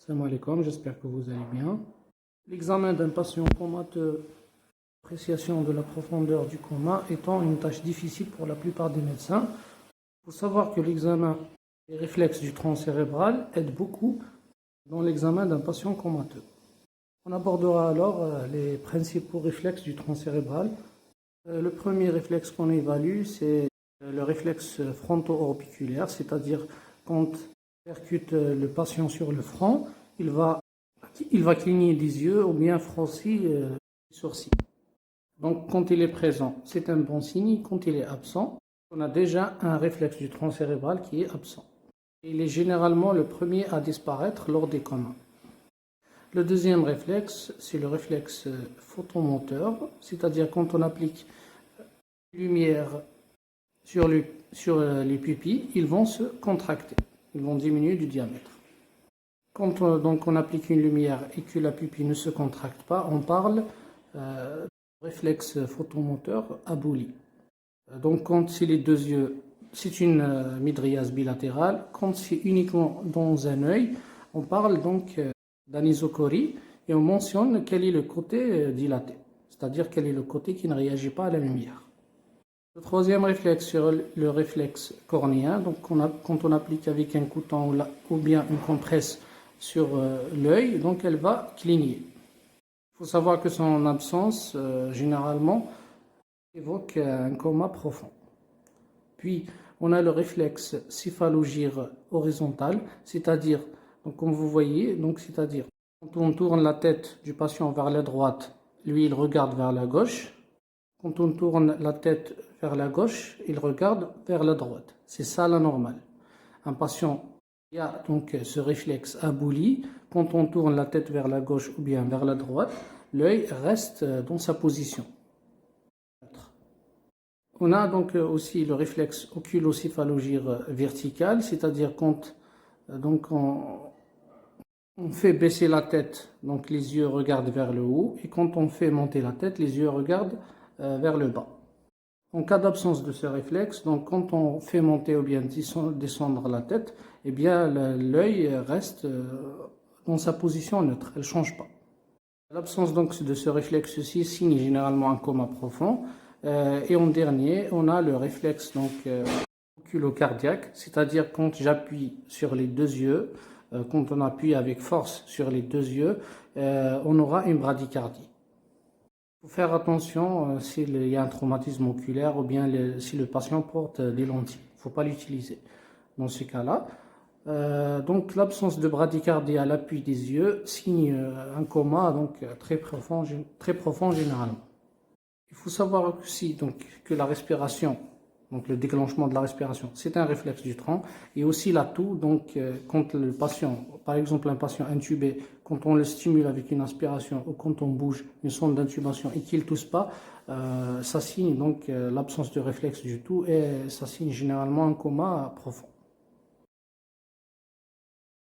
Salam alaikum, j'espère que vous allez bien. L'examen d'un patient comateux, appréciation de la profondeur du coma étant une tâche difficile pour la plupart des médecins. Il faut savoir que l'examen des réflexes du tronc cérébral aide beaucoup dans l'examen d'un patient comateux. On abordera alors les principaux réflexes du tronc cérébral. Le premier réflexe qu'on évalue, c'est le réflexe fronto-orbiculaire, c'est-à-dire quand on percute le patient sur le front, il va cligner les yeux ou bien froncer les sourcils. Donc quand il est présent, c'est un bon signe. Quand il est absent, on a déjà un réflexe du tronc cérébral qui est absent. Il est généralement le premier à disparaître lors des comas. Le deuxième réflexe, c'est le réflexe photomoteur, c'est-à-dire quand on applique lumière sur les pupilles, ils vont se contracter, ils vont diminuer du diamètre. Quand on applique une lumière et que la pupille ne se contracte pas, on parle réflexe photomoteur aboli. Donc quand c'est les deux yeux, c'est une mydriase bilatérale. Quand c'est uniquement dans un œil, on parle donc d'anisocorie et on mentionne quel est le côté dilaté, c'est-à-dire quel est le côté qui ne réagit pas à la lumière. Le troisième réflexe, c'est le réflexe cornéen. Donc quand on applique avec un couteau ou bien une compresse sur l'œil, donc elle va cligner. Il faut savoir que son absence, généralement, évoque un coma profond. Puis, on a le réflexe céphalogire horizontal, c'est-à-dire, donc comme vous voyez, c'est-à-dire quand on tourne la tête du patient vers la droite, lui il regarde vers la gauche. Quand on tourne la tête vers la gauche, il regarde vers la droite. C'est ça la normale. Un patient qui a donc ce réflexe aboli, quand on tourne la tête vers la gauche ou bien vers la droite, l'œil reste dans sa position. On a donc aussi le réflexe oculocéphalogire vertical, c'est-à-dire quand on fait baisser la tête, donc les yeux regardent vers le haut, et quand on fait monter la tête, les yeux regardent vers le bas. En cas d'absence de ce réflexe, donc quand on fait monter ou bien descendre la tête, eh bien l'œil reste dans sa position neutre, elle ne change pas. L'absence donc de ce réflexe-ci signe généralement un coma profond. Et en dernier, on a le réflexe oculocardiaque, c'est-à-dire quand j'appuie sur les deux yeux, quand on appuie avec force sur les deux yeux, on aura une bradycardie. Il faut faire attention s'il y a un traumatisme oculaire ou bien si le patient porte des lentilles. Il ne faut pas l'utiliser dans ce cas-là. Donc l'absence de bradycardie à l'appui des yeux signe un coma très profond généralement. Il faut savoir aussi que la respiration, le déclenchement de la respiration, c'est un réflexe du tronc, et aussi la toux. Quand le patient, par exemple un patient intubé, quand on le stimule avec une aspiration ou quand on bouge une sonde d'intubation et qu'il ne tousse pas, ça signe l'absence de réflexe du tout et ça signe généralement un coma profond.